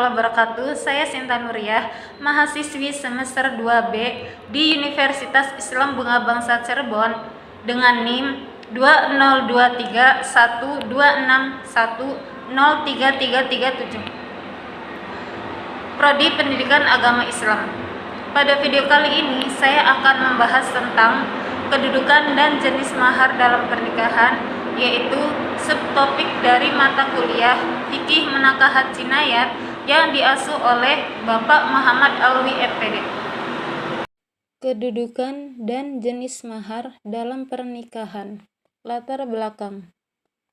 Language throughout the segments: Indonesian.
warahmatullahi wabarakatuh. Saya Sinta Nuriyah, mahasiswi semester 2B di Universitas Islam Bunga Bangsa Cirebon dengan NIM 20231261033337. Prodi Pendidikan Agama Islam. Pada video kali ini saya akan membahas tentang kedudukan dan jenis mahar dalam pernikahan, yaitu subtopik dari mata kuliah Fikih Menakahat Jinayat yang diasuh oleh Bapak Muhammad Alwi FPD. Kedudukan dan jenis mahar dalam pernikahan. Latar belakang.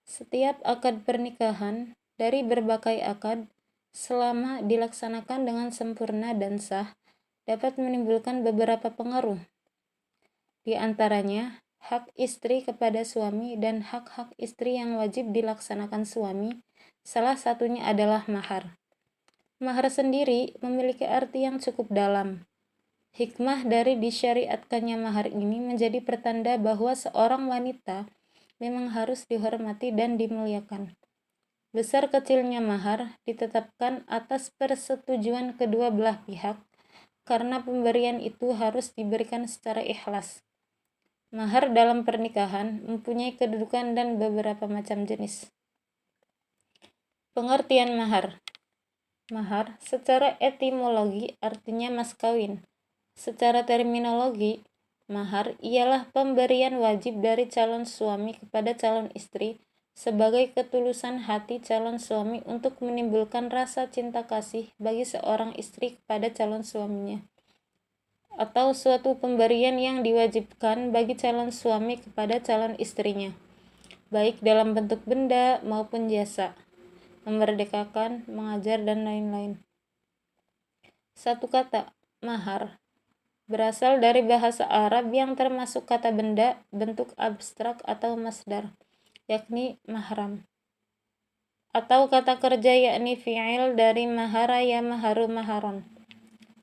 Setiap akad pernikahan dari berbagai akad selama dilaksanakan dengan sempurna dan sah dapat menimbulkan beberapa pengaruh. Di antaranya, hak istri kepada suami dan hak-hak istri yang wajib dilaksanakan suami, salah satunya adalah mahar. Mahar sendiri memiliki arti yang cukup dalam. Hikmah dari disyariatkannya mahar ini menjadi pertanda bahwa seorang wanita memang harus dihormati dan dimuliakan. Besar kecilnya mahar ditetapkan atas persetujuan kedua belah pihak, karena pemberian itu harus diberikan secara ikhlas. Mahar dalam pernikahan mempunyai kedudukan dan beberapa macam jenis. Pengertian mahar. Mahar secara etimologi artinya mas kawin. Secara terminologi, mahar ialah pemberian wajib dari calon suami kepada calon istri sebagai ketulusan hati calon suami untuk menimbulkan rasa cinta kasih bagi seorang istri kepada calon suaminya, atau suatu pemberian yang diwajibkan bagi calon suami kepada calon istrinya, baik dalam bentuk benda maupun jasa, memerdekakan, mengajar, dan lain-lain. Satu kata, mahar, berasal dari bahasa Arab yang termasuk kata benda bentuk abstrak atau masdar, yakni mahram, atau kata kerja yakni fi'il dari mahara ya maharu maharon,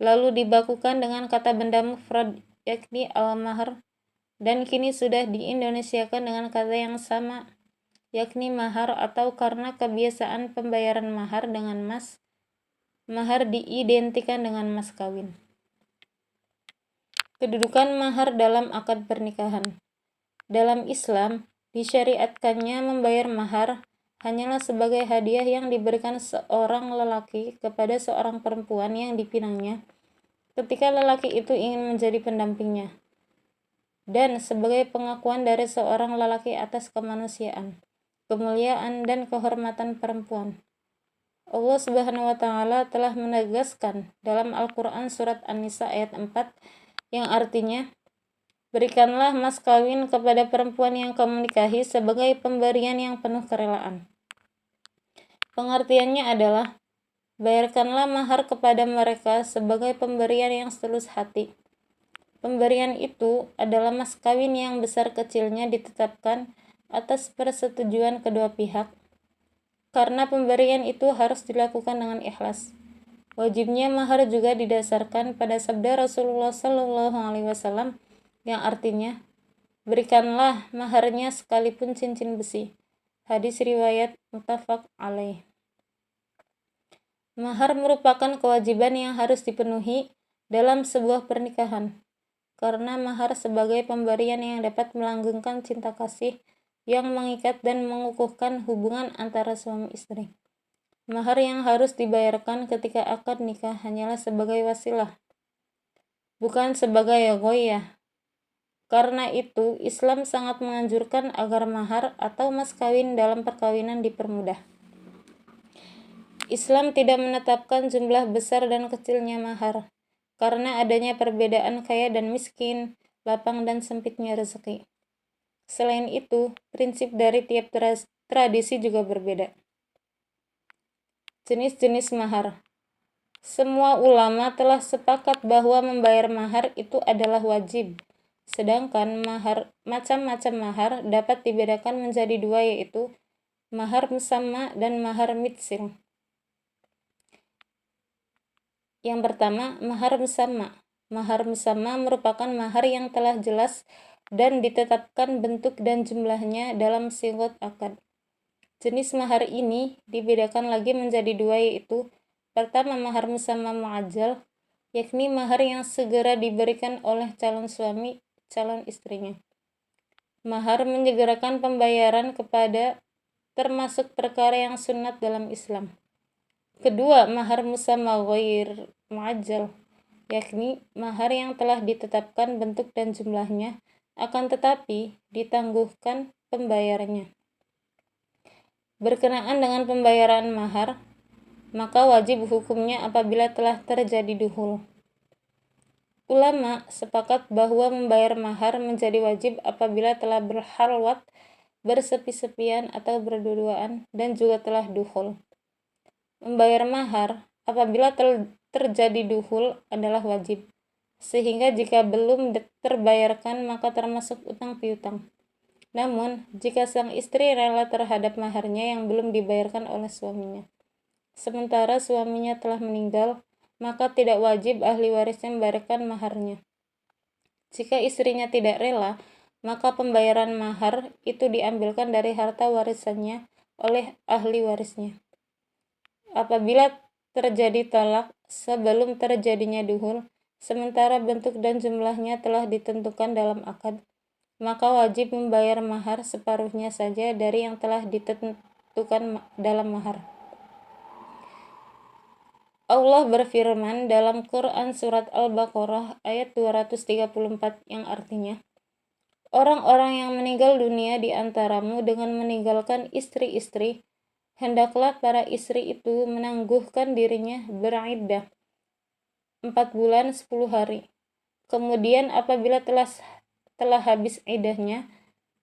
lalu dibakukan dengan kata benda mufrad yakni al-mahar, dan kini sudah diindonesiakan dengan kata yang sama yakni mahar, atau karena kebiasaan pembayaran mahar dengan mas, mahar diidentikan dengan mas kawin. Kedudukan mahar dalam akad pernikahan. Dalam Islam, disyariatkannya membayar mahar hanyalah sebagai hadiah yang diberikan seorang lelaki kepada seorang perempuan yang dipinangnya ketika lelaki itu ingin menjadi pendampingnya, dan sebagai pengakuan dari seorang lelaki atas kemanusiaan, kemuliaan, dan kehormatan perempuan. Allah Subhanahu wa Ta'ala telah menegaskan dalam Al-Quran surat An-Nisa ayat 4 yang artinya, berikanlah mas kawin kepada perempuan yang kamu nikahi sebagai pemberian yang penuh kerelaan. Pengertiannya adalah, bayarkanlah mahar kepada mereka sebagai pemberian yang setulus hati. Pemberian itu adalah mas kawin yang besar kecilnya ditetapkan atas persetujuan kedua pihak, karena pemberian itu harus dilakukan dengan ikhlas. Wajibnya mahar juga didasarkan pada sabda Rasulullah SAW yang artinya, berikanlah maharnya sekalipun cincin besi. Hadis riwayat muttafaq alaih. Mahar merupakan kewajiban yang harus dipenuhi dalam sebuah pernikahan, karena mahar sebagai pemberian yang dapat melanggengkan cinta kasih yang mengikat dan mengukuhkan hubungan antara suami istri. Mahar yang harus dibayarkan ketika akad nikah hanyalah sebagai wasilah, bukan sebagai ghoyah. Karena itu, Islam sangat menganjurkan agar mahar atau mas kawin dalam perkawinan dipermudah. Islam tidak menetapkan jumlah besar dan kecilnya mahar, karena adanya perbedaan kaya dan miskin, lapang dan sempitnya rezeki. Selain itu, prinsip dari tiap tradisi juga berbeda. Jenis-jenis mahar. Semua ulama telah sepakat bahwa membayar mahar itu adalah wajib. Sedangkan macam-macam mahar dapat dibedakan menjadi dua, yaitu mahar musamma dan mahar mitsil. Yang pertama, mahar musamma. Mahar musamma merupakan mahar yang telah jelas dan ditetapkan bentuk dan jumlahnya dalam sigot akad. Jenis mahar ini dibedakan lagi menjadi dua, yaitu Pertama, mahar musamma muajjal, yakni mahar yang segera diberikan oleh calon suami calon istrinya. Mahar menyegerakan pembayaran kepada termasuk perkara yang sunat dalam Islam. Kedua, mahar musamma ghair muajjal, yakni mahar yang telah ditetapkan bentuk dan jumlahnya, akan tetapi ditangguhkan pembayarannya. Berkenaan dengan pembayaran mahar, maka wajib hukumnya apabila telah terjadi duhul. Ulama sepakat bahwa membayar mahar menjadi wajib apabila telah berhalwat, bersepi-sepian atau berdua-duaan, dan juga telah duhul. Membayar mahar apabila terjadi duhul adalah wajib, sehingga jika belum terbayarkan maka termasuk utang piutang. Namun, jika sang istri rela terhadap maharnya yang belum dibayarkan oleh suaminya, sementara suaminya telah meninggal, maka tidak wajib ahli warisnya membayarkan maharnya. Jika istrinya tidak rela, maka pembayaran mahar itu diambilkan dari harta warisannya oleh ahli warisnya. Apabila terjadi talak sebelum terjadinya duhul, sementara bentuk dan jumlahnya telah ditentukan dalam akad, maka wajib membayar mahar separuhnya saja dari yang telah ditentukan dalam mahar. Allah berfirman dalam Quran surat Al-Baqarah ayat 234 yang artinya, orang-orang yang meninggal dunia di antaramu dengan meninggalkan istri-istri, hendaklah para istri itu menangguhkan dirinya beriddah 4 bulan 10 hari. Kemudian apabila telah habis iddahnya,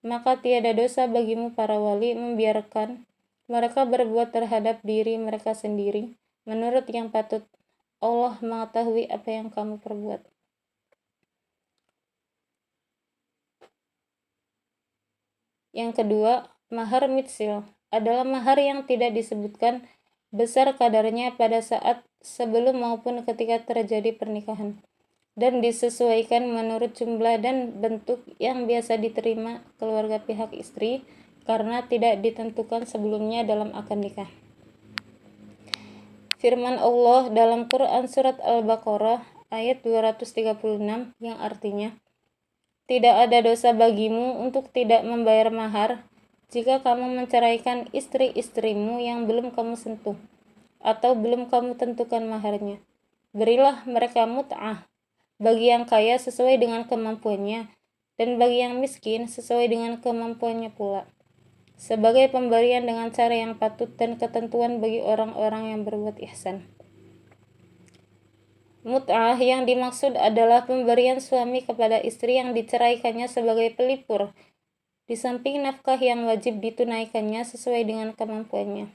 maka tiada dosa bagimu para wali membiarkan mereka berbuat terhadap diri mereka sendiri menurut yang patut. Allah mengetahui apa yang kamu perbuat. Yang kedua, mahar mitsil adalah mahar yang tidak disebutkan besar kadarnya pada saat sebelum maupun ketika terjadi pernikahan, dan disesuaikan menurut jumlah dan bentuk yang biasa diterima keluarga pihak istri karena tidak ditentukan sebelumnya dalam akad nikah. Firman Allah dalam Quran surat Al-Baqarah ayat 236 yang artinya, tidak ada dosa bagimu untuk tidak membayar mahar jika kamu menceraikan istri-istrimu yang belum kamu sentuh atau belum kamu tentukan maharnya. Berilah mereka mut'ah, bagi yang kaya sesuai dengan kemampuannya, dan bagi yang miskin sesuai dengan kemampuannya pula, sebagai pemberian dengan cara yang patut dan ketentuan bagi orang-orang yang berbuat ihsan. Mut'ah yang dimaksud adalah pemberian suami kepada istri yang diceraikannya sebagai pelipur, di samping nafkah yang wajib ditunaikannya sesuai dengan kemampuannya.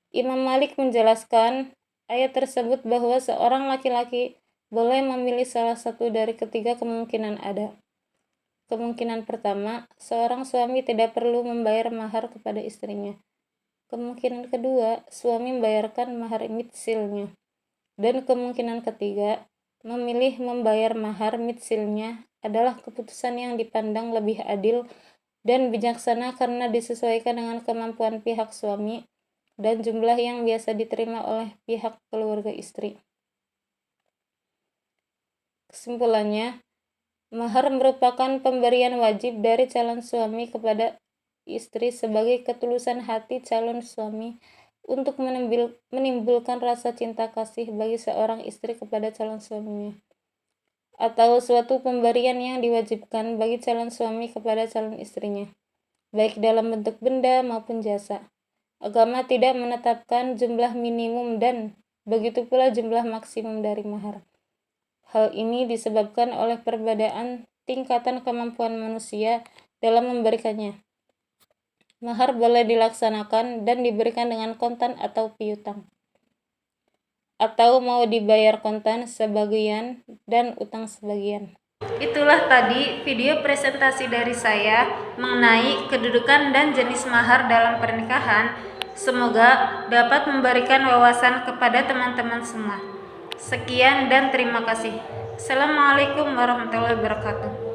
Imam Malik menjelaskan ayat tersebut bahwa seorang laki-laki boleh memilih salah satu dari ketiga kemungkinan ada. Kemungkinan pertama, seorang suami tidak perlu membayar mahar kepada istrinya. Kemungkinan kedua, suami membayarkan mahar mitsilnya. Dan kemungkinan ketiga, memilih membayar mahar mitsilnya adalah keputusan yang dipandang lebih adil dan bijaksana karena disesuaikan dengan kemampuan pihak suami dan jumlah yang biasa diterima oleh pihak keluarga istri. Kesimpulannya, mahar merupakan pemberian wajib dari calon suami kepada istri sebagai ketulusan hati calon suami untuk menimbulkan rasa cinta kasih bagi seorang istri kepada calon suaminya, atau suatu pemberian yang diwajibkan bagi calon suami kepada calon istrinya, baik dalam bentuk benda maupun jasa. Agama tidak menetapkan jumlah minimum dan begitu pula jumlah maksimum dari mahar. Hal ini disebabkan oleh perbedaan tingkatan kemampuan manusia dalam memberikannya. Mahar boleh dilaksanakan dan diberikan dengan kontan atau piutang, atau mau dibayar kontan sebagian dan utang sebagian. Itulah tadi video presentasi dari saya mengenai kedudukan dan jenis mahar dalam pernikahan. Semoga dapat memberikan wawasan kepada teman-teman semua. Sekian dan terima kasih. Assalamualaikum warahmatullahi wabarakatuh.